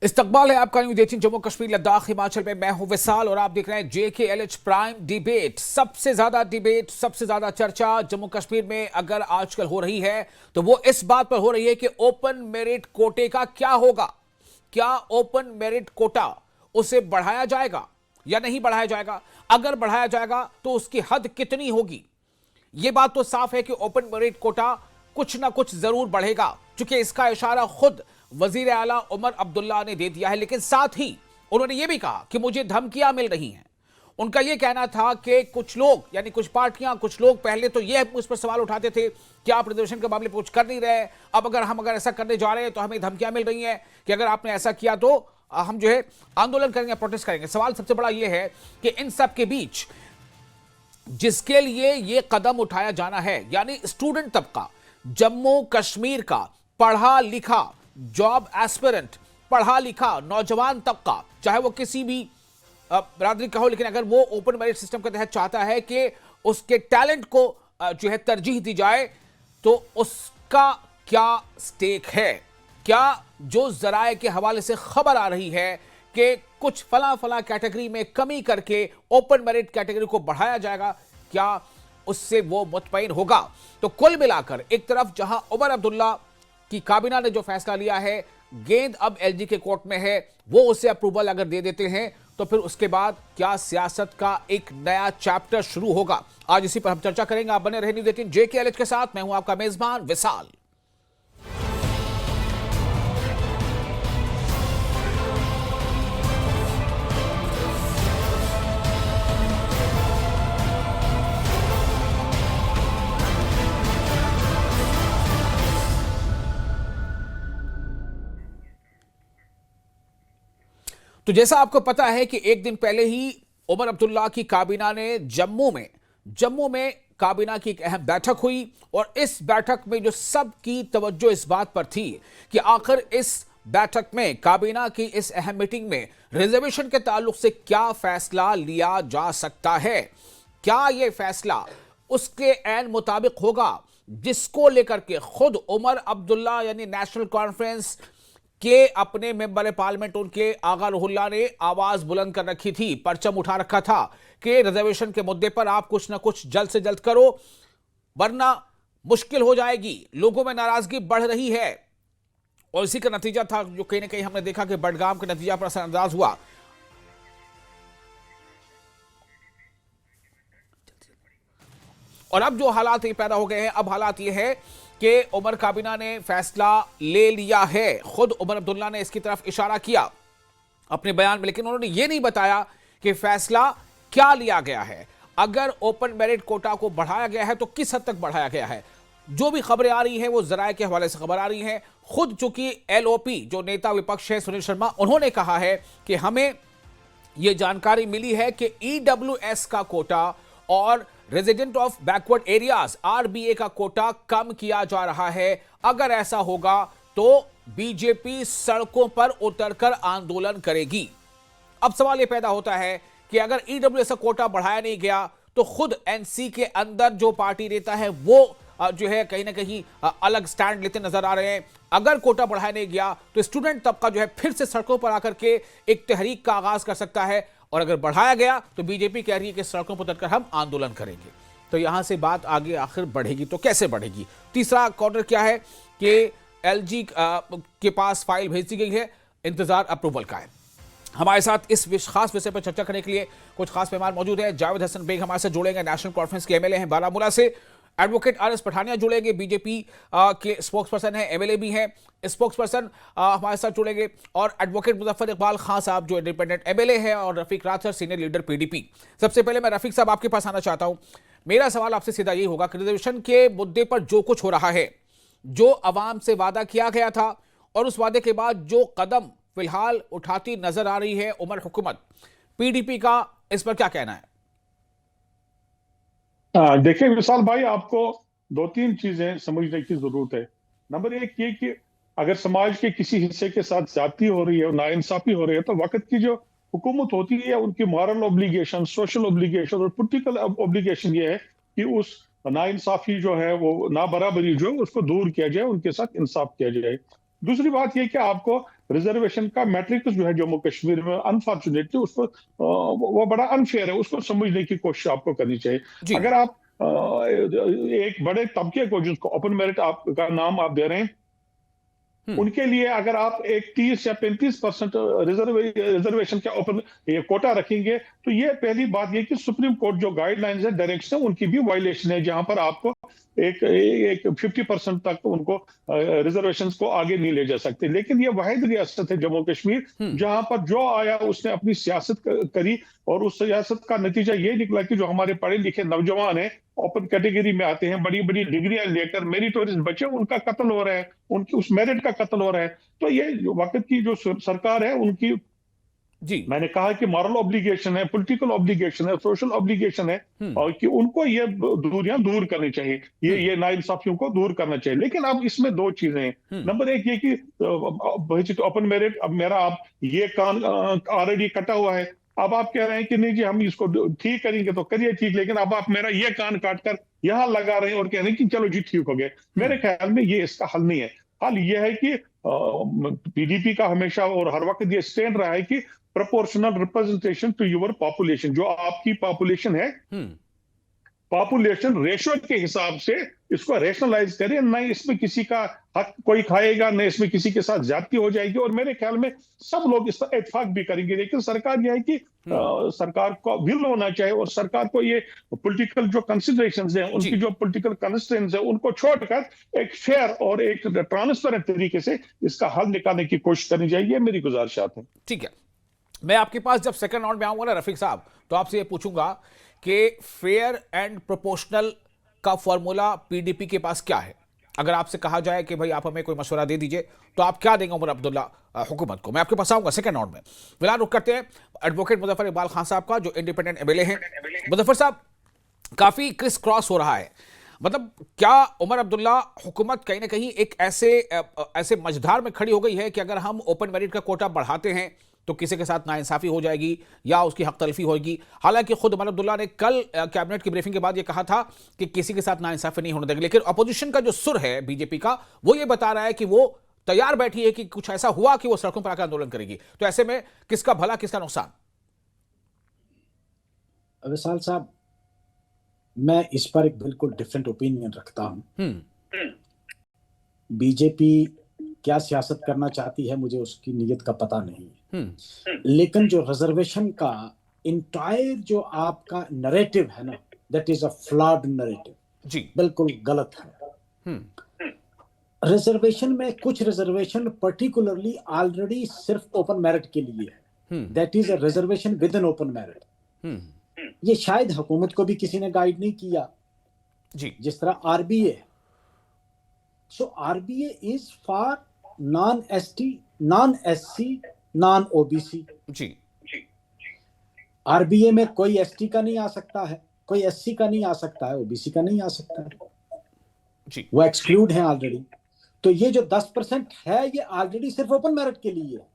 इस्तकबाल है आपका न्यूज़ 18 जम्मू कश्मीर लद्दाख हिमाचल में। मैं हूं विशाल और आप देख रहे हैं JKLH प्राइम डिबेट। सबसे ज्यादा डिबेट, सबसे ज्यादा चर्चा जम्मू कश्मीर में अगर आजकल हो रही है तो वो इस बात पर हो रही है कि ओपन मेरिट कोटे का क्या होगा। क्या ओपन मेरिट कोटा उसे बढ़ाया जाएगा या नहीं बढ़ाया जाएगा? अगर बढ़ाया जाएगा तो उसकी हद कितनी होगी? यह बात तो साफ है कि ओपन मेरिट कोटा कुछ ना कुछ जरूर बढ़ेगा, क्योंकि इसका इशारा खुद वजीर आला उमर अब्दुल्ला ने दे दिया है। लेकिन साथ ही उन्होंने यह भी कहा कि मुझे धमकियां मिल रही हैं। उनका यह कहना था कि कुछ लोग, यानी कुछ पार्टियां, कुछ लोग पहले तो यह उस पर सवाल उठाते थे कि आप रिजर्वेशन के मामले पर कुछ कर नहीं रहे, अब अगर ऐसा करने जा रहे हैं तो हमें धमकियां मिल रही हैं कि अगर आपने ऐसा किया तो हम जो है आंदोलन करेंगे, प्रोटेस्ट करेंगे। सवाल सबसे बड़ा यह है कि इन सब के बीच जिसके लिए यह कदम उठाया जाना है, यानी स्टूडेंट तबका, जम्मू कश्मीर का पढ़ा लिखा जॉब एस्पिरेंट, पढ़ा लिखा नौजवान तबका, चाहे वो किसी भी बरादरी का हो, लेकिन अगर वो ओपन मेरिट सिस्टम के तहत चाहता है कि उसके टैलेंट को जो है तरजीह दी जाए, तो उसका क्या स्टेक है? क्या जो जराए के हवाले से खबर आ रही है कि कुछ फला फला कैटेगरी में कमी करके ओपन मेरिट कैटेगरी को बढ़ाया जाएगा, क्या उससे वो मुतमईन होगा? तो कुल मिलाकर एक तरफ जहां उमर अब्दुल्ला की काबीना ने जो फैसला लिया है, गेंद अब LG के कोर्ट में है, वो उसे अप्रूवल अगर दे देते हैं तो फिर उसके बाद क्या सियासत का एक नया चैप्टर शुरू होगा? आज इसी पर हम चर्चा करेंगे। आप बने रहे न्यूज़ 18 JKLH के साथ। मैं हूं आपका मेजबान विशाल। तो जैसा आपको पता है कि एक दिन पहले ही उमर अब्दुल्ला की काबीना ने जम्मू में काबीना की एक अहम बैठक हुई, और इस बैठक में जो सबकी तवज्जो इस बात पर थी कि आखिर इस बैठक में, काबीना की इस अहम मीटिंग में रिजर्वेशन के ताल्लुक से क्या फैसला लिया जा सकता है। क्या यह फैसला उसके ऐन मुताबिक होगा जिसको लेकर के खुद उमर अब्दुल्ला यानी नेशनल कॉन्फ्रेंस के अपने मेंबर पार्लियामेंट उनके आगा रुहुल्ला ने आवाज बुलंद कर रखी थी, परचम उठा रखा था कि रिजर्वेशन के मुद्दे पर आप कुछ ना कुछ जल्द से जल्द करो, वरना मुश्किल हो जाएगी। लोगों में नाराजगी बढ़ रही है, और इसी का नतीजा था जो कहीं ना कहीं हमने देखा कि बडगाम के नतीजा पर असरअंदाज हुआ। और अब जो हालात ये पैदा हो गए हैं, अब हालात ये है कि उमर काबीना ने फैसला ले लिया है। खुद उमर अब्दुल्ला ने इसकी तरफ इशारा किया अपने बयान में, लेकिन उन्होंने ये नहीं बताया कि फैसला क्या लिया गया है। अगर ओपन मेरिट कोटा को बढ़ाया गया है तो किस हद तक बढ़ाया गया है? जो भी खबरें आ रही हैं वो जराये के हवाले से खबर आ रही हैं। खुद चूंकि LOP जो नेता विपक्ष है सुनील शर्मा, उन्होंने कहा है कि हमें यह जानकारी मिली है कि EWS का कोटा और resident of backward areas RBA का कोटा कम किया जा रहा है। अगर ऐसा होगा तो बीजेपी सड़कों पर उतरकर आंदोलन करेगी। अब सवाल यह पैदा होता है कि अगर EWS का कोटा बढ़ाया नहीं गया तो खुद NC के अंदर जो पार्टी नेता है वो जो है कहीं ना कहीं अलग स्टैंड लेते नजर आ रहे हैं। अगर कोटा बढ़ाया नहीं गया तो स्टूडेंट तबका जो है फिर से सड़कों पर आकर के एक तहरीक का आगाज कर सकता है, और अगर बढ़ाया गया तो बीजेपी कह रही है कि सड़कों पर उतरकर हम आंदोलन करेंगे। तो यहां से बात आगे आखिर बढ़ेगी तो कैसे बढ़ेगी? तीसरा कॉर्नर क्या है कि LG के पास फाइल भेज दी गई है, इंतजार अप्रूवल का है। हमारे साथ इस खास विषय पर चर्चा करने के लिए कुछ खास मेहमान मौजूद हैं। जावेद हसन बेग हमारे साथ जुड़ेंगे, नेशनल कॉन्फ्रेंस के MLA हैं बारामूला से। एडवोकेट RS पठानिया जुड़ेंगे, बीजेपी के स्पोक्स पर्सन है, MLA भी हैं, स्पोक्स पर्सन हमारे साथ जुड़ेंगे। और एडवोकेट मुजफ्फर इकबाल खान साहब जो इंडिपेंडेंट MLA है, और रफीक राज सर सीनियर लीडर PDP। सबसे पहले मैं रफीक साहब आपके पास आना चाहता हूं। मेरा सवाल आपसे सीधा यही होगा कि रिजर्वेशन के मुद्दे पर जो कुछ हो रहा है, जो अवाम से वादा किया गया था और उस वादे के बाद जो कदम फिलहाल उठाती नजर आ रही है उमर हुकूमत, PDP का इस पर क्या कहना है? देखिए विशाल भाई, आपको दो तीन चीजें समझने की जरूरत है। नंबर एक ये कि अगर समाज के किसी हिस्से के साथ ज्यादती हो रही है और नाइंसाफी हो रही है तो वक्त की जो हुकूमत होती है उनकी मॉरल ऑब्लिगेशन, सोशल ऑब्लिगेशन और पॉलिटिकल ऑब्लिगेशन ये है कि उस नाइंसाफी जो है, वो ना बराबरी जो है उसको दूर किया जाए, उनके साथ इंसाफ किया जाए। दूसरी बात यह कि आपको रिजर्वेशन का मैट्रिक्स जो है जम्मू कश्मीर में अनफॉर्चुनेटली उसको वो बड़ा अनफेयर है, उसको समझने की कोशिश आपको करनी चाहिए। जी। अगर आप एक बड़े तबके को जिसको ओपन मेरिट आपका नाम आप दे रहे हैं, उनके लिए अगर आप एक 30 या 35% रिजर्वेशन का ओपन ये कोटा रखेंगे, तो ये पहली बात ये कि सुप्रीम कोर्ट जो गाइडलाइंस है, डायरेक्शन है, उनकी भी वायलेशन है, जहां पर आपको एक 50% तक उनको रिजर्वेशंस को आगे नहीं ले जा सकते। लेकिन ये वाहिद रियासत है जम्मू कश्मीर जहां पर जो आया उसने अपनी सियासत करी, और उस सियासत का नतीजा ये निकला कि जो हमारे पढ़े लिखे नौजवान हैं, ओपन कैटेगरी में आते हैं, बड़ी बड़ी डिग्रियां लेकर मेरिटोरियस बच्चे, उनका कत्ल हो रहा है, उनकी उस मेरिट का कत्ल हो रहा है। तो ये वक्त की जो सरकार है उनकी, जी। मैंने कहा कि मॉरल ऑब्लिगेशन है, पॉलिटिकल ऑब्लिगेशन है, सोशल ऑब्लिगेशन है, और कि उनको ये दूरियां दूर करनी चाहिए, ये नाइंसाफियों को दूर करना चाहिए। लेकिन अब इसमें दो चीजें हैं। नंबर एक ये कि ओपन मेरिट, अब मेरा आप ये कान ऑलरेडी कटा हुआ है, अब आप कह रहे हैं कि नहीं जी हम इसको ठीक करेंगे, तो करिए ठीक, लेकिन अब आप मेरा ये कान काट कर यहाँ लगा रहे हैं और कह रहे हैं कि चलो जी ठीक हो गए। मेरे ख्याल में ये इसका हल नहीं है। हल ये है कि पीडीपी का हमेशा और हर वक्त ये स्टैंड रहा है कि proportional representation to your population, जो आपकी पॉपुलेशन है, पॉपुलेशन रेशियो के हिसाब से इसको रैशनलाइज करें, न इसमें किसी का हक कोई खाएगा, न इसमें किसी के साथ ज्यादती हो जाएगी, और मेरे ख्याल में सब लोग इस पर इत्तेफाक भी करेंगे। लेकिन सरकार यह है कि सरकार को विल होना चाहिए, और सरकार को ये पॉलिटिकल जो कंसिडरेशंस हैं, उनकी जो पॉलिटिकल कंस्ट्रेंट्स हैं, उनको छोड़कर एक फेयर और एक ट्रांसपेरेंट तरीके से इसका हल निकालने की कोशिश करनी चाहिए, मेरी गुजारिशात है। ठीक है, मैं आपके पास जब सेकंड राउंड में आऊंगा ना रफीक साहब, तो आपसे ये पूछूंगा कि फेयर एंड प्रोपोर्शनल का फॉर्मूला पीडीपी के पास क्या है। अगर आपसे कहा जाए कि भाई आप हमें कोई मशवरा दे दीजिए, तो आप क्या देंगे उमर अब्दुल्ला हुकूमत को? मैं आपके पास आऊंगा सेकंड राउंड में। फिलहाल रुक करते हैं एडवोकेट मुजफ्फर इकबाल खान साहब का, जो इंडिपेंडेंट एमएलए हैं। मुजफ्फर साहब, काफी क्रिस क्रॉस हो रहा है, मतलब क्या उमर अब्दुल्ला हुकूमत कहीं ना कहीं एक ऐसे मझधार में खड़ी हो गई है कि अगर हम ओपन मेरिट का कोटा बढ़ाते हैं तो किसी के साथ नाइंसाफी हो जाएगी या उसकी हक तलफी होगी? हालांकि खुद उमर अब्दुल्ला ने कल कैबिनेट की ब्रीफिंग के बाद यह कहा था कि किसी के साथ नाइंसाफी नहीं होने देंगे, लेकिन अपोजिशन का जो सुर है बीजेपी का, वो ये बता रहा है कि वो तैयार बैठी है कि कुछ ऐसा हुआ कि वो सड़कों पर आकर आंदोलन करेगी। तो ऐसे में किसका भला, किसका नुकसान? विशाल साहब, मैं इस पर एक बिल्कुल डिफरेंट ओपिनियन रखता हूं। बीजेपी क्या सियासत करना चाहती है मुझे उसकी नीयत का पता नहीं है, लेकिन जो रिजर्वेशन का इंटायर जो आपका नैरेटिव है ना, that is a flawed narrative जी, बिल्कुल गलत है। रिजर्वेशन में कुछ रिजर्वेशन पर्टिकुलरली ऑलरेडी सिर्फ ओपन मेरिट के लिए है, that is a reservation within open merit. ये शायद हुकूमत को भी किसी ने गाइड नहीं किया जी, जिस तरह RBA. So RBA is for non ST, non SC, non OBC जी। आरबीए में कोई एसटी का नहीं आ सकता है, कोई एससी का नहीं आ सकता है, ओबीसी का नहीं आ सकता है जी, वो एक्सक्लूड है ऑलरेडी। तो ये जो 10% है ये ऑलरेडी सिर्फ ओपन मेरिट के लिए है।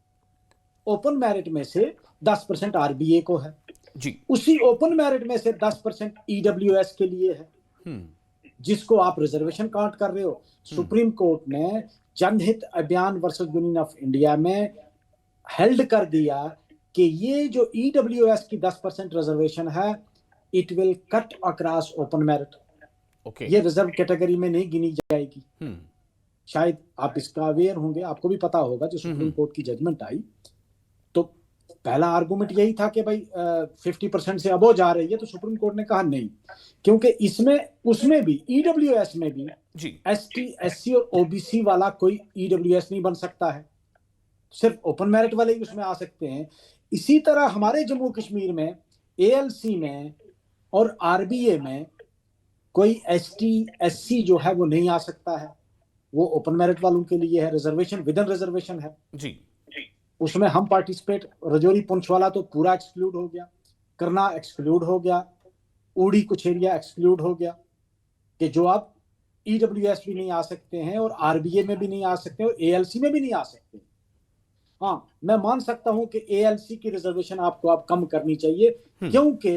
ओपन मेरिट में से 10% आरबीए को है जी, उसी ओपन मेरिट में से 10% ईडब्ल्यूएस के लिए है, जिसको आप रिजर्वेशन काउंट कर रहे हो। सुप्रीम कोर्ट ने जनहित अभियान वर्सेस यूनियन ऑफ इंडिया में हेल्ड कर दिया कि ये जो ईडब्ल्यूएस की 10% रिजर्वेशन है, it will cut across open merit, ये रिजर्व कैटेगरी में नहीं गिनी जाएगी। शायद आप इसका अवेयर होंगे, आपको भी पता होगा, जो सुप्रीम कोर्ट की जजमेंट आई तो पहला आर्गुमेंट यही था कि भाई 50% से अबो जा रही है, तो सुप्रीम कोर्ट ने कहा नहीं, क्योंकि इसमें उसमें भी ईडब्ल्यूएस में भी एसटी, एससी और ओबीसी वाला कोई ईडब्ल्यूएस नहीं बन सकता है, सिर्फ ओपन मेरिट वाले ही उसमें आ सकते हैं। इसी तरह हमारे जम्मू कश्मीर में एएलसी में और आरबीए में कोई एसटी, एससी जो है वो नहीं आ सकता है, वो ओपन मेरिट वालों के लिए है, रिजर्वेशन विद इन रिजर्वेशन है जी। उसमें हम पार्टिसिपेट, रजौरी पुंछ वाला तो पूरा एक्सक्लूड हो गया, करना एक्सक्लूड हो गया, उड़ी कुछ एरिया एक्सक्लूड हो गया, कि जो आप ईडब्ल्यूएस भी नहीं आ सकते हैं और आरबीए में भी नहीं आ सकते और एएलसी में भी नहीं आ सकते। हाँ, मैं मान सकता हूं कि एएलसी की रिजर्वेशन आपको अब कम करनी चाहिए, क्योंकि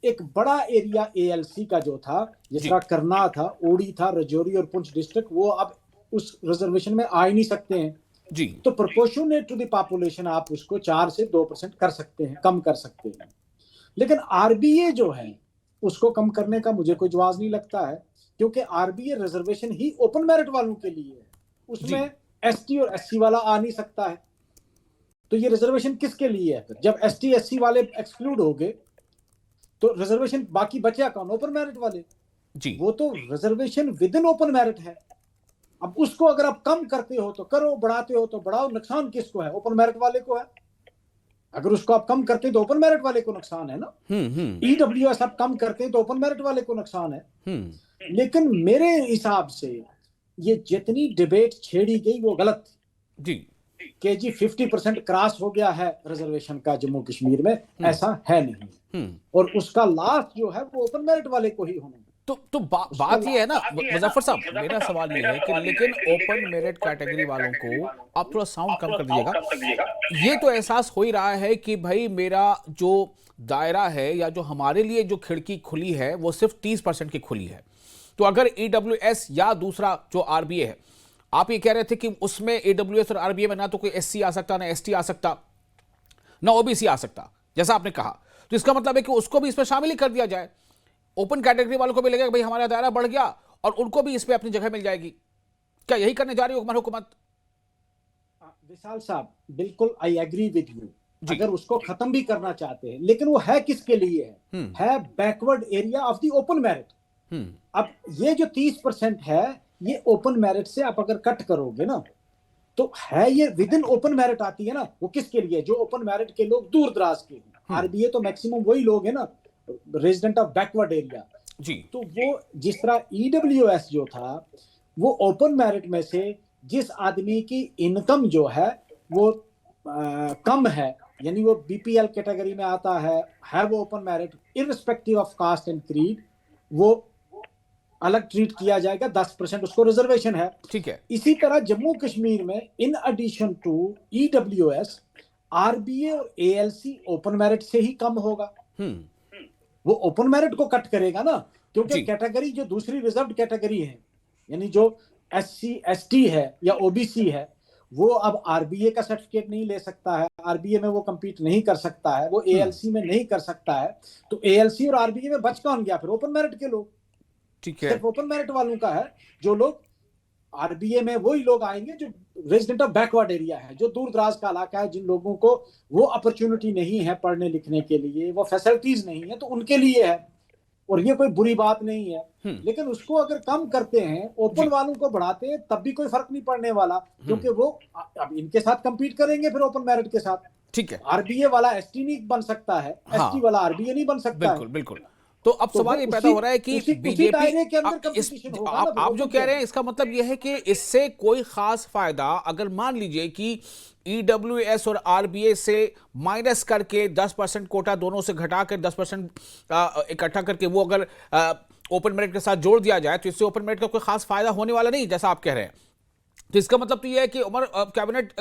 एक बड़ा एरिया एएलसी का जो था, जिस तरह करना था, उड़ी था, रजौरी और पुंछ डिस्ट्रिक्ट, वो अब उस रिजर्वेशन में आ ही नहीं सकते हैं, जी। तो प्रोपोर्शनेट टू द पॉपुलेशन आप उसको 4 से 2% कर सकते हैं, कम कर सकते हैं। लेकिन आरबीए जो है उसको कम करने का मुझे कोई जवाब नहीं लगता है, क्योंकि आरबीए रिजर्वेशन ही ओपन मेरिट वालों के लिए है, उसमें एसटी और एससी वाला आ नहीं सकता है। तो ये रिजर्वेशन किसके लिए है फिर? जब एसटी एससी वाले एक्सक्लूड हो गए तो रिजर्वेशन बाकी बचा कौन? ओपन मेरिट वाले। जी। वो तो reservation within open merit है। अब उसको अगर आप कम करते हो तो करो, बढ़ाते हो तो बढ़ाओ, नुकसान किसको है? ओपन मेरिट वाले को है। अगर उसको आप कम करते हैं तो ओपन मेरिट वाले को नुकसान है ना। ईडब्ल्यूएस आप कम करते हैं तो ओपन मेरिट वाले को नुकसान है। लेकिन मेरे हिसाब से ये जितनी डिबेट छेड़ी गई वो गलत थी जी कि जी 50% क्रॉस हो गया है रिजर्वेशन का जम्मू कश्मीर में, ऐसा है नहीं। और उसका लास्ट जो है वो ओपन मेरिट वाले को ही होना। तो बात ये है ना मुजफ्फर साहब, मेरा सवाल ये है कि लेकिन ओपन मेरिट कैटेगरी वालों को आप थोड़ा साउंड कम कर दीजिएगा। ये तो एहसास हो ही रहा है कि भाई मेरा जो दायरा है या जो हमारे लिए जो खिड़की खुली है वो सिर्फ 30% की खुली है। तो अगर ईडब्ल्यूएस या दूसरा जो आरबीए है, आप ये कह रहे थे कि उसमें ईडब्ल्यूएस और आरबीए में ना तो कोई एससी आ सकता, ना एसटी आ सकता, ना ओबीसी आ सकता, जैसा आपने कहा। तो इसका मतलब है कि उसको भी इसमें शामिल ही कर दिया जाए। ओपन कैटेगरी वालों को भी लगेगा भाई हमारा दायरा बढ़ गया और उनको भी इस पे अपनी जगह मिल जाएगी। क्या यही करने जा रही है हुकूमत? विशाल साहब, बिल्कुल आई एग्री विद यू। अगर उसको खत्म भी करना चाहते हैं, लेकिन वो है किसके लिए है backward area of the open merit. अब ये जो 30% है ये ओपन मेरिट से आप अगर कट करोगे ना तो है ये विद इन ओपन मेरिट आती है ना। वो किसके लिए? जो ओपन मेरिट के लोग दूर दराज के हैं। आरबीए तो मैक्सिमम वही लोग हैं ना, रेजिडेंट ऑफ बैकवर्ड एरिया जी। तो वो जिस तरह ईडब्ल्यूएस जो था वो ओपन मेरिट में से जिस आदमी की इनकम जो है वो कम है, यानी वो बीपीएल कैटेगरी में आता है वो open merit, irrespective of caste and creed, वो अलग ट्रीट किया जाएगा। 10% उसको रिजर्वेशन है। ठीक है। इसी तरह जम्मू कश्मीर में in addition to EWS RBA और एएलसी ओपन मेरिट से ही कम होगा। वो ओपन मेरिट को कट करेगा ना, क्योंकि कैटेगरी जो दूसरी रिजर्व्ड कैटेगरी है, यानी जो एससी एसटी है या ओबीसी है, वो अब आरबीए का सर्टिफिकेट नहीं ले सकता है, आरबीए में वो compete नहीं कर सकता है, वो एएलसी में नहीं कर सकता है। तो एएलसी और आरबीए में बच कौन गया? फिर ओपन मेरिट के लोग। ठीक है। सिर्फ ओपन मेरिट वालों का है। जो लोग आरबीए में वही लोग आएंगे जो रेजिडेंट ऑफ बैकवर्ड एरिया है, जो दूर दराज का इलाका है, जिन लोगों को वो अपॉर्चुनिटी नहीं है पढ़ने लिखने के लिए, वो फैसिलिटीज नहीं है, तो उनके लिए है। और ये कोई बुरी बात नहीं है। लेकिन उसको अगर कम करते हैं, ओपन वालों को बढ़ाते हैं, तब भी कोई फर्क नहीं पड़ने वाला, क्योंकि वो अब इनके साथ कंपीट करेंगे फिर ओपन मेरिट के साथ। ठीक है। आरबीए वाला एसटी नहीं बन सकता है, एसटी वाला आरबीए नहीं बन सकता है। बिल्कुल बिल्कुल। तो अब सवाल ये पैदा हो रहा है कि बीजेपी आप जो कह रहे हैं इसका मतलब यह है कि इससे कोई खास फायदा, अगर मान लीजिए कि ईडब्ल्यूएस और आरबीए से माइनस करके 10% कोटा दोनों से घटा कर 10% इकट्ठा करके वो अगर ओपन मेरिट के साथ जोड़ दिया जाए तो इससे ओपन मेरिट का कोई खास फायदा होने वाला नहीं, जैसा आप कह रहे हैं। तो इसका मतलब तो यह है कि उमर कैबिनेट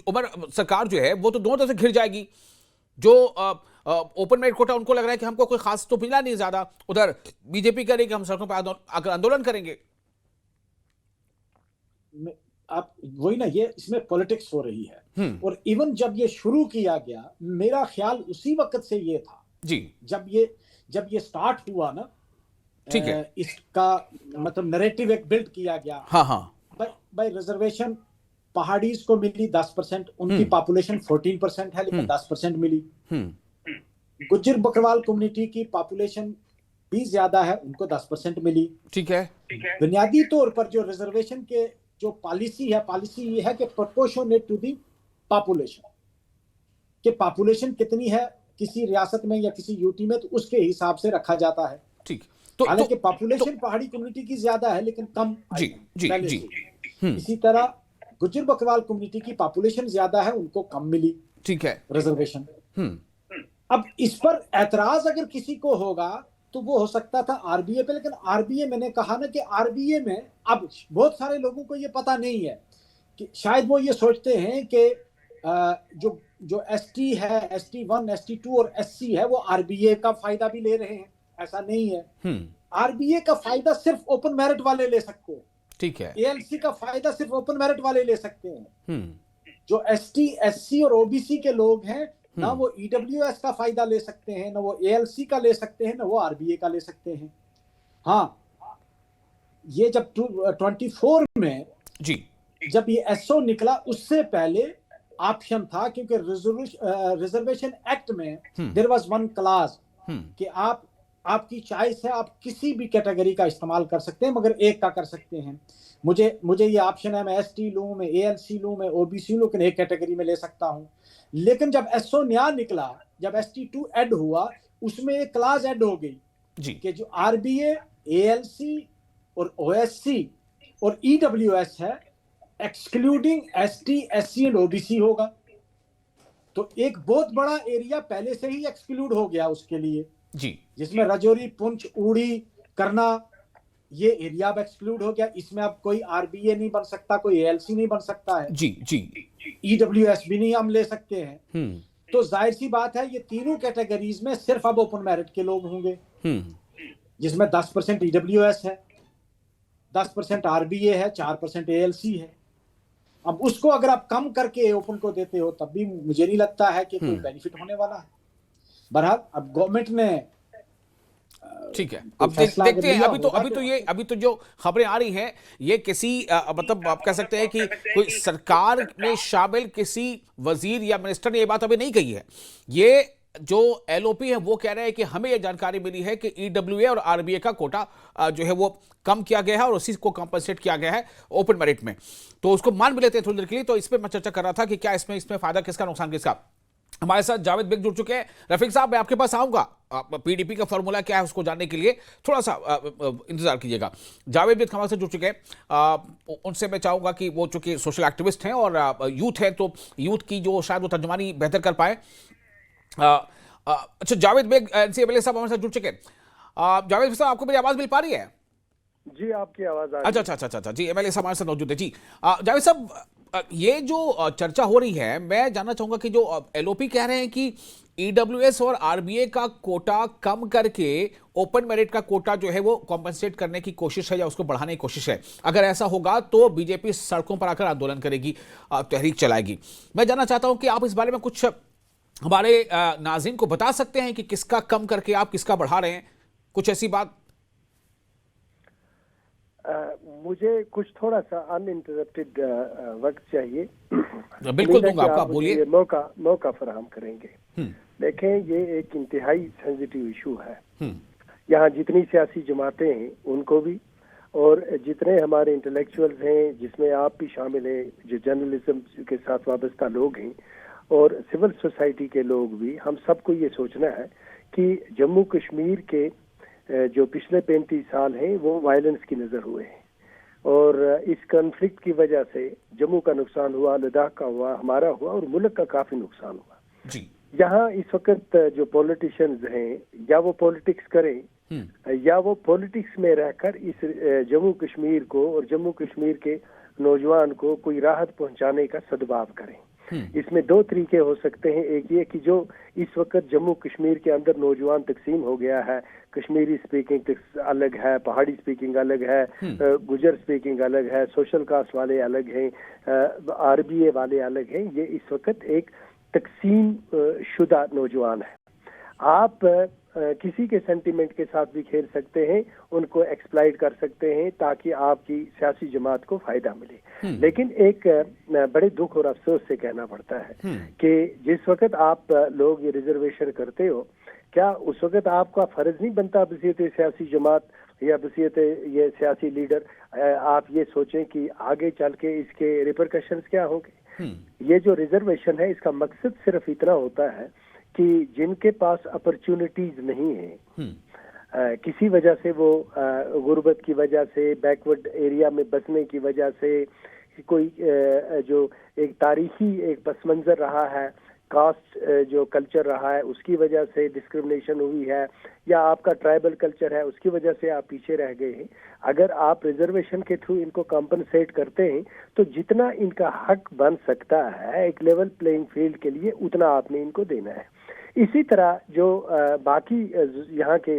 उमर सरकार जो है वो तो दोनों तरफ से घिर जाएगी। जो ओपन मेरिट कोटा उनको लग रहा है कि हमको कोई खास तो मिला नहीं ज्यादा, उधर बीजेपी करेगी हम सड़कों पर आकर आंदोलन करेंगे। आप वही ना, ये इसमें पॉलिटिक्स हो रही है। और इवन जब ये शुरू किया गया, मेरा ख्याल उसी वक्त से ये था जी, जब ये स्टार्ट हुआ ना, ठीक है, इसका मतलब नैरेटिव एक बिल्ड किया गया। हाँ भाई रिजर्वेशन पहाड़ीज को मिली 10%, उनकी पॉपुलेशन 14% है, लेकिन 10% मिली। गुज्जर बकरवाल कम्युनिटी की पॉपुलेशन भी ज्यादा है, उनको 10% मिली। ठीक है। बुनियादी तौर पर जो रिजर्वेशन के जो पॉलिसी ये है कि प्रोपोर्शनेट टू दी पॉपुलेशन, कि पॉपुलेशन कितनी है किसी रियासत में या किसी यूटी में, तो उसके हिसाब से रखा जाता है। ठीक। हालांकि पॉपुलेशन पहाड़ी कम्युनिटी की ज्यादा है लेकिन कम जी। इसी तरह गुज्जर बकरवाल कम्युनिटी की पॉपुलेशन ज्यादा है, उनको कम मिली। ठीक है, रिजर्वेशन। अब इस पर एतराज अगर किसी को होगा तो वो हो सकता था आरबीए पे, लेकिन आरबीए, मैंने कहा ना कि आरबीए में अब बहुत सारे लोगों को ये पता नहीं है कि शायद वो ये सोचते हैं कि जो एसटी है, ST1, ST2 और SC है, वो आरबीए का फायदा भी ले रहे हैं। ऐसा नहीं है। आरबीए का फायदा सिर्फ ओपन मेरिट वाले ले सकते हैं। ठीक है। एएलसी का फायदा सिर्फ ओपन मेरिट वाले ले सकते हैं। जो एसटी, एससी और ओबीसी के लोग हैं, ना वो ईडब्ल्यूएस का फायदा ले सकते हैं, ना वो एएलसी का ले सकते हैं, ना वो आरबीए का ले सकते हैं। हाँ, ये जब 24 में जी, जब ये एसओ निकला, उससे पहले ऑप्शन था, क्योंकि रिजर्वेशन एक्ट में देयर वाज वन क्लास कि आपकी चॉइस है, आप किसी भी कैटेगरी का इस्तेमाल कर सकते हैं, मगर एक का कर सकते हैं। मुझे ये ऑप्शन है, मैं एसटी लूं, मैं एएलसी लूं, मैं ओबीसी लूं, लेकिन एक कैटेगरी में ले सकता हूं। लेकिन जब एसओ नया निकला, जब ST2 ऐड हुआ, उसमें एक क्लास ऐड हो गई जी, कि जो आरबीए, एएलसी और ओएससी और ईडब्ल्यूएस है, excluding ST, SC and OBC होगा। तो एक बहुत बड़ा एरिया पहले से ही एक्सक्लूड हो गया उसके लिए जी, जिसमें राजौरी, पुंछ, उड़ी, करना, ये एरिया अब एक्सक्लूड हो गया। इसमें अब कोई आरबीए नहीं बन सकता, कोई एएलसी नहीं बन सकता है, जी, जी, ईडब्ल्यूएस भी नहीं हम ले सकते हैं। तो जाहिर सी बात है, ये तीनों कैटेगरीज में सिर्फ अब ओपन मेरिट के लोग होंगे, जिसमें 10% ईडब्ल्यूएस है, 10% आरबीए है, 4% एएलसी है। अब उसको अगर आप कम करके ओपन को देते हो, तब भी मुझे नहीं लगता है कि कोई बेनिफिट होने वाला है। बहरहाल अब गवर्नमेंट ने ठीक है, अब देखते हैं। अभी तो जो खबरें आ रही हैं, ये किसी मतलब आप कह सकते हैं कि कोई सरकार में शामिल किसी वजीर या मिनिस्टर ने ये बात अभी नहीं कही है। ये जो एलओपी है वो कह रहे हैं कि हमें ये जानकारी मिली है कि ईडब्ल्यूए और आरबीए का कोटा जो है वो कम किया गया है और उसी को कंपनसेट किया गया है ओपन मेरिट में। तो उसको मान भी लेते हैं थोड़ी देर के लिए। तो इस पर मैं चर्चा कर रहा था कि क्या इसमें फायदा किसका, नुकसान किसका। हमारे साथ जावेद बेग जुड़ चुके हैं। रफीक साहब, मैं आपके पास आऊंगा, पीडीपी का फॉर्मूला क्या है उसको जानने के लिए थोड़ा सा इंतजार कीजिएगा। जावेद बेग हमारे साथ जुड़ चुके हैं। उनसे मैं चाहूंगा कि वो चूंकि सोशल एक्टिविस्ट हैं और यूथ है, तो यूथ की जो शायद वो तर्जुमानी बेहतर कर पाए। अच्छा, जावेद बेग एनसीएमएलए साहब हमारे साथ जुड़ चुके हैं। जावेद साहब, आपको मेरी आवाज मिल पा रही है? जी, आपकी आवाज आ रही है। अच्छा जी, एमएलए साहब हमारे साथ मौजूद है जी। जावेद साहब, ये जो चर्चा हो रही है, मैं जानना चाहूंगा कि जो एलओपी कह रहे हैं कि ईडब्ल्यूएस और आरबीए का कोटा कम करके ओपन मेरिट का कोटा जो है वो कॉम्पनसेट करने की कोशिश है या उसको बढ़ाने की कोशिश है। अगर ऐसा होगा तो बीजेपी सड़कों पर आकर आंदोलन करेगी, तहरीक चलाएगी। मैं जानना चाहता हूं कि आप इस बारे में कुछ हमारे नाज़रीन को बता सकते हैं कि किसका कम करके आप किसका बढ़ा रहे हैं, कुछ ऐसी बात? मुझे कुछ थोड़ा सा अनइंटरप्टेड वक्त चाहिए। बिल्कुल दूंगा आपको, बोलिए। मौका फराहम करेंगे। देखें, ये एक इंतहाई सेंसिटिव इशू है। यहाँ जितनी सियासी जमातें हैं उनको भी, और जितने हमारे इंटेलेक्चुअल्स हैं जिसमें आप भी शामिल हैं, जो जर्नलिज्म के साथ वाबस्ता लोग हैं, और सिविल सोसाइटी के लोग भी, हम सबको ये सोचना है कि जम्मू कश्मीर के जो पिछले 35 साल हैं वो वायलेंस की नज़र हुए हैं, और इस कॉन्फ्लिक्ट की वजह से जम्मू का नुकसान हुआ, लद्दाख का हुआ, हमारा हुआ, और मुल्क का काफ़ी नुकसान हुआ जी। यहाँ इस वक्त जो पॉलिटिशियंस हैं, या वो पॉलिटिक्स करें या वो पॉलिटिक्स में रहकर इस जम्मू कश्मीर को और जम्मू कश्मीर के नौजवान को कोई राहत पहुंचाने का सद्भाव करें। इसमें दो तरीके हो सकते हैं। एक ये कि जो इस वक्त जम्मू कश्मीर के अंदर नौजवान तकसीम हो गया है, कश्मीरी स्पीकिंग अलग है, पहाड़ी स्पीकिंग अलग है, गुजर स्पीकिंग अलग है, सोशल कास्ट वाले अलग हैं, आरबीए वाले अलग हैं, ये इस वक्त एक तकसीम शुदा नौजवान है। आप किसी के सेंटिमेंट के साथ भी खेल सकते हैं, उनको एक्सप्लॉइट कर सकते हैं ताकि आपकी सियासी जमात को फायदा मिले। लेकिन एक बड़े दुख और अफसोस से कहना पड़ता है कि जिस वक्त आप लोग ये रिजर्वेशन करते हो, क्या उस वक्त आपका फर्ज नहीं बनता बसीयत सियासी जमात या बसीयत ये सियासी लीडर, आप ये सोचें कि आगे चल के इसके रिपरकशंस क्या होंगे। ये जो रिजर्वेशन है, इसका मकसद सिर्फ इतना होता है कि जिनके पास अपॉर्चुनिटीज नहीं है, किसी वजह से वो गुर्बत की वजह से, बैकवर्ड एरिया में बसने की वजह से, कोई जो एक तारीखी एक पस मंजर रहा है, कास्ट जो कल्चर रहा है उसकी वजह से डिस्क्रिमिनेशन हुई है, या आपका ट्राइबल कल्चर है उसकी वजह से आप पीछे रह गए हैं, अगर आप रिजर्वेशन के थ्रू इनको कॉम्पनसेट करते हैं तो जितना इनका हक बन सकता है एक लेवल प्लेइंग फील्ड के लिए, उतना आपने इनको देना है। इसी तरह जो बाकी यहाँ के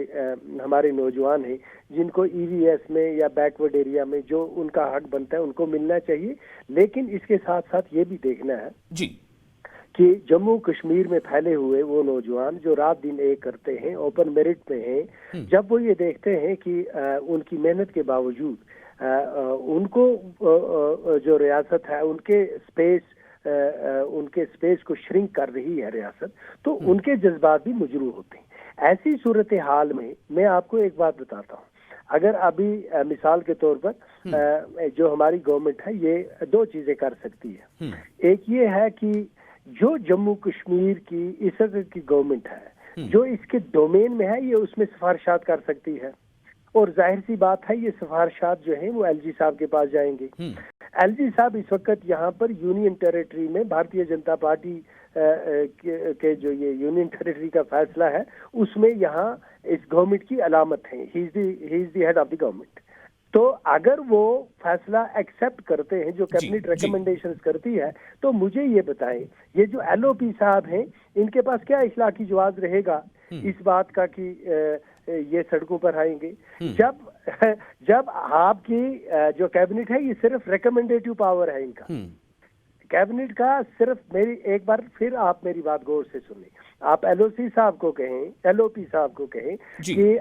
हमारे नौजवान हैं जिनको ईवीएस में या बैकवर्ड एरिया में जो उनका हक बनता है उनको मिलना चाहिए, लेकिन इसके साथ साथ ये भी देखना है जी कि जम्मू कश्मीर में फैले हुए वो नौजवान जो रात दिन एक करते हैं, ओपन मेरिट में हैं, जब वो ये देखते हैं कि उनकी मेहनत के बावजूद उनको जो रियासत है उनके स्पेस को श्रिंक कर रही है रियासत, तो उनके जज्बात भी मजरूह होते हैं। ऐसी सूरत हाल में मैं आपको एक बात बताता हूँ, अगर अभी मिसाल के तौर पर जो हमारी गवर्नमेंट है ये दो चीजें कर सकती है। एक ये है कि जो जम्मू कश्मीर की इस वक्त की गवर्नमेंट है जो इसके डोमेन में है ये उसमें सिफारिशात कर सकती है, और जाहिर सी बात है ये सिफारिशात जो हैं वो एलजी साहब के पास जाएंगे। एलजी साहब इस वक्त यहाँ पर यूनियन टेरिटरी में भारतीय जनता पार्टी के जो ये यूनियन टेरिटरी का फैसला है उसमें यहाँ इस गवर्नमेंट की अलामत है, he is the head of the government. तो अगर वो फैसला एक्सेप्ट करते हैं जो कैबिनेट रिकमेंडेशंस करती है, तो मुझे ये बताएं ये जो एलओपी साहब हैं इनके पास क्या इखलाकी जवाब रहेगा इस बात का कि ये सड़कों पर आएंगे, जब आपकी जो कैबिनेट है ये सिर्फ रिकमेंडेटिव पावर है इनका कैबिनेट का। सिर्फ एक बार फिर आप मेरी बात गौर से सुनिए, आप एलओसी साहब को कहें, एलओपी साहब को कहें कि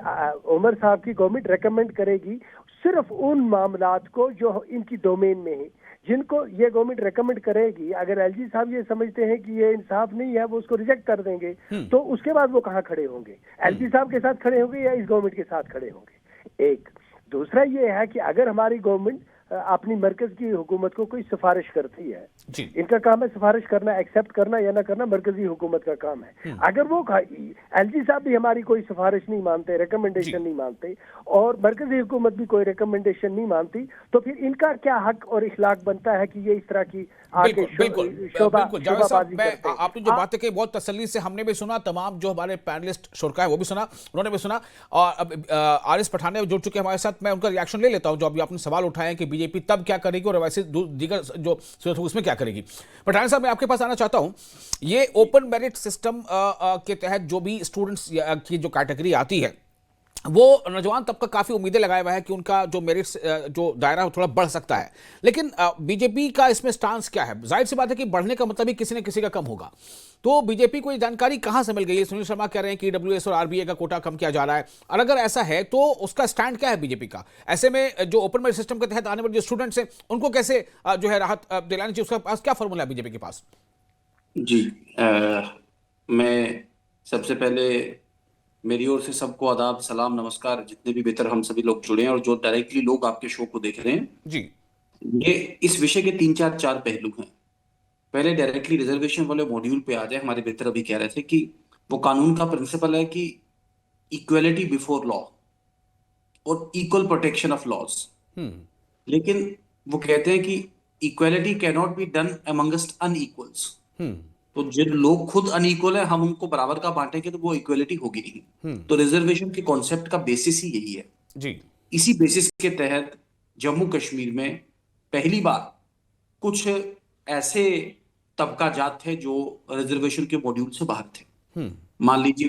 उमर साहब की गवर्नमेंट रेकमेंड करेगी सिर्फ उन मामलात को जो इनकी डोमेन में है, जिनको ये गवर्नमेंट रेकमेंड करेगी। अगर एलजी साहब ये समझते हैं कि ये इंसाफ नहीं है वो उसको रिजेक्ट कर देंगे, तो उसके बाद वो कहाँ खड़े होंगे? एलजी साहब के साथ खड़े होंगे या इस गवर्नमेंट के साथ खड़े होंगे? एक दूसरा ये है कि अगर हमारी गवर्नमेंट अपनी मरकज की हुकूमत को कोई सिफारिश करती है, इनका काम है सिफारिश करना, एक्सेप्ट करना या ना करना मरकजी हुकूमत का काम है। अगर वो एलजी साहब भी हमारी कोई सिफारिश नहीं मानते, रिकमेंडेशन नहीं मानते, और मरकजी हुकूमत भी कोई रिकमेंडेशन नहीं मानती, तो फिर इनका क्या हक और इखलाक बनता है कि ये इस तरह की आगे शोभाबाजी करते हैं? आपने जो बातें कही बहुत तसल्ली से हमने भी सुना, तमाम जो हमारे पैनलिस्ट शुरा है वो भी सुना, उन्होंने भी सुना, और अब आरिस पठान जुड़ चुके हमारे साथ। मैं उनका रिएक्शन ले लेता हूं जो अभी आपने सवाल उठाए कि बीजेपी तब क्या करेगी और वैसे दीगर जो सूरत हो उसमें क्या करेगी। पठान साहब मैं आपके पास आना चाहता हूं, ये ओपन मेरिट सिस्टम के तहत जो भी स्टूडेंट्स की जो कैटेगरी आती है वो नौजवान तबका काफी उम्मीदें लगाया हुआ है कि उनका जो मेरिट जो दायरा है थोड़ा बढ़ सकता है, लेकिन बीजेपी का इसमें स्टांस क्या है? जाहिर सी बात है कि बढ़ने का मतलब ही किसी न किसी का कम होगा, तो बीजेपी को ये जानकारी कहां से मिल गई है? सुनील शर्मा कह रहे हैं कि ईडब्ल्यूएस और आरबीए का कोटा कम किया जा रहा है, और अगर ऐसा है तो उसका स्टैंड क्या है बीजेपी का? ऐसे में जो ओपन मेरिट सिस्टम के तहत आने वाले जो स्टूडेंट्स हैं उनको कैसे जो है राहत दिलानी चाहिए, उसका पास क्या फॉर्मूला है बीजेपी के पास? जी मैं सबसे पहले मेरी ओर से सबको आदाब, सलाम, नमस्कार, जितने भी बेहतर हम सभी लोग जुड़े हैं और जो डायरेक्टली लोग आपके शो को देख रहे हैं जी। ये इस विषय के तीन चार पहलू हैं। पहले डायरेक्टली रिजर्वेशन वाले मॉड्यूल पे आ जाए। हमारे बेहतर अभी कह रहे थे कि वो कानून का प्रिंसिपल है कि इक्वलिटी बिफोर लॉ और इक्वल प्रोटेक्शन ऑफ लॉज, लेकिन वो कहते हैं कि equality can not be done amongst unequals. तो जिन लोग खुद अनइक्वल है हम उनको बराबर का बांटेंगे तो वो इक्वलिटी होगी नहीं। तो रिजर्वेशन के कॉन्सेप्ट का बेसिस ही यही है जी। इसी बेसिस के तहत जम्मू कश्मीर में पहली बार कुछ ऐसे तबका जात थे जो रिजर्वेशन के मॉड्यूल से बाहर थे। मान लीजिए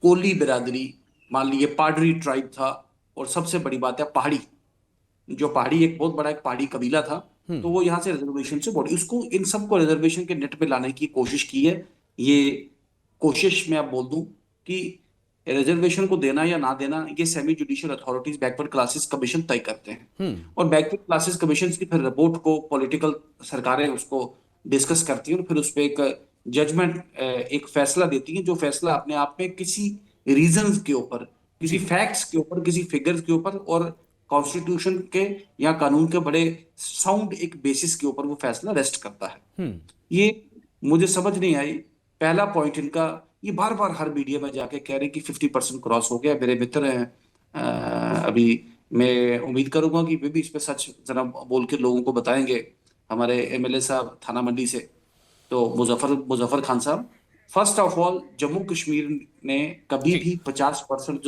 कोली बिरादरी, मान लीजिए पाडरी ट्राइब था, और सबसे बड़ी बात है पहाड़ी, जो पहाड़ी एक बहुत बड़ा एक पहाड़ी कबीला था, तो वो यहाँ से रिजर्वेशन से बॉडी उसको इन सबको रिजर्वेशन के नेट पे लाने की कोशिश की है। ये कोशिश मैं अब बोल दूं कि रिजर्वेशन को देना या ना देना ये semi judicial authorities backward classes commission तय करते हैं, और बैकवर्ड क्लासेस कमीशन की फिर रिपोर्ट को पॉलिटिकल सरकारें उसको डिस्कस करती हैं और फिर उस पर एक जजमेंट, एक फैसला देती हैं, जो फैसला अपने आप में किसी रीजंस के ऊपर, किसी फैक्ट्स के ऊपर, किसी फिगर्स के ऊपर और कॉन्स्टिट्यूशन के या कानून के बड़े साउंड एक बेसिस के ऊपर वो फैसला रेस्ट करता है। ये मुझे समझ नहीं आई। पहला पॉइंट इनका, ये बार बार हर मीडिया में जाके कह रहे हैं कि 50% क्रॉस हो गया। मेरे मित्र हैं अभी, मैं उम्मीद करूंगा कि वे भी इस पे सच जरा बोल के लोगों को बताएंगे। हमारे एमएलए साहब थाना मंडी से, तो मुजफ्फर खान साहब, first of all Jammu Kashmir ने कभी भी 50%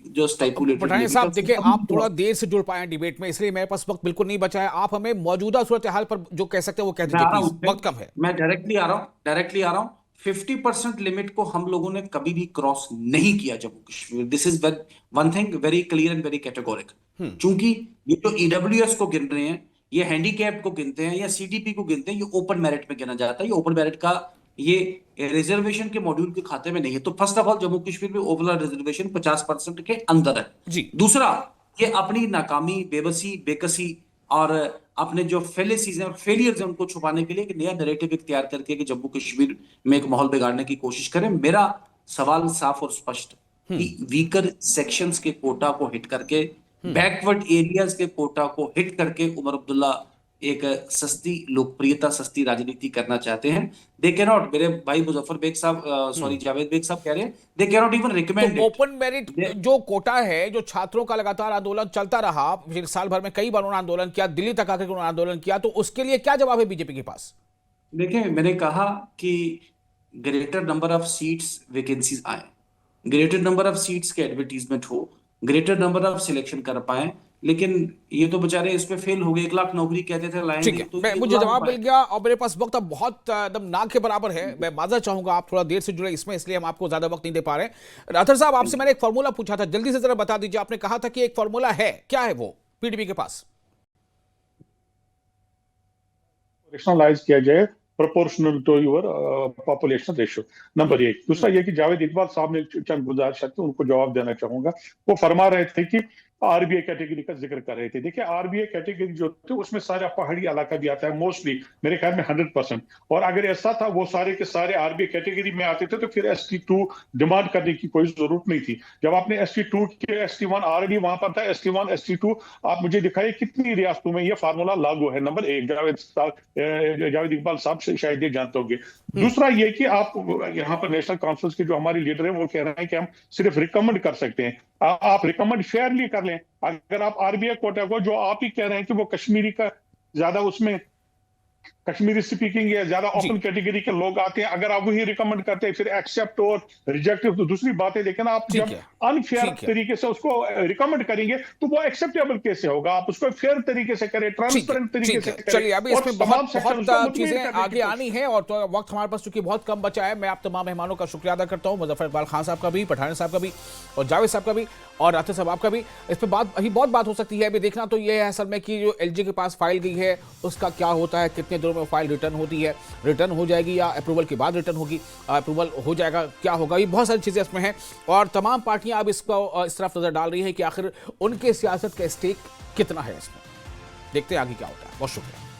जो स्टाइपुलेटेड। पठानिया साहब देखिए, आप थोड़ा देर से जुड़ पाए डिबेट में, इसलिए मेरे पास वक्त बिल्कुल नहीं बचा है। आप हमें मौजूदा सूरत हाल पर जो कह सकते हैं वो कह दीजिए, वक्त कम है। मैं डायरेक्टली आ रहा हूँ। 50% लिमिट को हम लोगों ने कभी भी क्रॉस नहीं किया Jammu Kashmir. This is one thing very clear and very categoric. चूंकि ये जो ईडब्ल्यूएस को गिन रहे हैं, ये हैंडीकैप को गिनते हैं या सीटीपी को गिनते हैं, ये ओपन मेरिट में गिना जाता है। ये ओपन मेरिट का ये रिजर्वेशन के मॉड्यूल के खाते में नहीं है। तो first of all Jammu Kashmir में ओवरऑल रिजर्वेशन 50% के अंदर है जी। दूसरा, ये अपनी नाकामी, बेबसी, बेकसी और अपने जो फेलिसीज हैं और फेलियर्स हैं उनको छुपाने के लिए एक नया नैरेटिव इख्तियार करके कि जम्मू कश्मीर में एक माहौल बिगाड़ने की कोशिश करें। मेरा सवाल साफ और स्पष्ट कि वीकर सेक्शंस के कोटा को हिट करके, बैकवर्ड एरियाज के कोटा को हिट करके उमर अब्दुल्ला एक सस्ती लोकप्रियता, सस्ती राजनीति करना चाहते हैं। दे कैन नॉट, मेरे भाई मुजफ्फर बेग साहब, सॉरी जावेद बेग साहब कह रहे हैं, they can not even recommend तो ओपन मेरिट जो कोटा है, जो छात्रों का लगातार आंदोलन चलता रहा, फिर साल भर में कई बार उन्होंने आंदोलन किया, दिल्ली तक आकर उन्होंने आंदोलन किया, तो उसके लिए क्या जवाब है बीजेपी के पास? देखिए, मैंने कहा कि greater number of seats vacancies आए, ग्रेटर नंबर ऑफ सीट्स के एडवर्टीजमेंट हो, ग्रेटर नंबर ऑफ सिलेक्शन कर पाए, लेकिन ये तो बेचारे इस पे फेल हो गए। 1 लाख नौकरी कहते थे लाएंगे, ठीक है, तो मुझे जवाब मिल गया और मेरे पास वक्त अब बहुत एकदम ना के बराबर है। मैं माजरत चाहूंगा, आप थोड़ा देर से जुड़े इसमें, इसलिए हम आपको ज्यादा वक्त नहीं दे पा रहे। राठौर साहब, आपसे मैंने एक फॉर्मूला पूछा था, जल्दी से जरा बता दीजिए। आपने कहा था कि एक फॉर्मूला है, क्या है वो पीडीपी के पास? रेशनलाइज किया जाए proportional to your population ratio, number 1। दूसरा ये कि जावेद इकबाल साहब ने चंद गुजारिश थी, उनको जवाब देना चाहूंगा। वो फरमा रहे थे कि आरबीआई कैटेगरी का जिक्र कर रहे थे। देखिए, आरबीआई कैटेगरी जो थे उसमें सारा पहाड़ी इलाका भी आता है, मोस्टली मेरे ख्याल में 100%। और अगर ऐसा था वो सारे के सारे आरबीआई कैटेगरी में आते थे तो फिर ST2 डिमांड करने की कोई जरूरत नहीं थी। जब आपने ST2 के ST1 ऑलरेडी वहां पर था, ST1 ST2 आप मुझे दिखाइए कितनी रियासतों में ये फार्मूला लागू है। नंबर 1, जावेद इकबाल साहब से शायद ये जानते होंगे। दूसरा ये कि आप यहाँ पर नेशनल काउंसिल के जो हमारे लीडर हैं वो कह रहे हैं कि हम सिर्फ रिकमेंड कर सकते हैं। आप रिकमेंड फेयरली कर लें। अगर आप आरबीआई कोटा को, जो आप ही कह रहे हैं कि वो कश्मीरी का ज्यादा, उसमें कश्मीरी स्पीकिंग या ज्यादा ओपन कैटेगरी के लोग आते हैं, अगर आप वही रिकमेंड करते हैं फिर एक्सेप्ट और रिजेक्ट तो दूसरी बात है। लेकिन आप जब अनफेयर तरीके से उसको रिकमेंड करेंगे तो वो एक्सेप्टेबल कैसे होगा? आप उसको फेयर तरीके से करें, ट्रांसपेरेंट तरीके से करें। चलिए, अभी इसमें बहुत चीजें आगे आनी है और तो वक्त हमारे पास चूंकि बहुत कम बचा है। मैं आप तमाम मेहमानों का शुक्रिया अदा करता हूं, मुजफ्फर इकबाल खान साहब का भी, पठान साहब का भी, और जावेद साहब का भी, और राठौर साहब आपका भी। इस पर बात अभी बहुत बात हो सकती है। अभी देखना तो ये है असल में कि जो एलजी के पास फाइल गई है उसका क्या होता है, कितने दिनों में फाइल रिटर्न होती है, रिटर्न हो जाएगी या अप्रूवल के बाद रिटर्न होगी, अप्रूवल हो जाएगा, क्या होगा, ये बहुत सारी चीजें इसमें हैं। और तमाम पार्टियां अब इसको इस तरफ नजर डाल रही है कि आखिर उनके सियासत का स्टेक कितना है इसमें। देखते हैं आगे क्या होता है। बहुत शुक्रिया।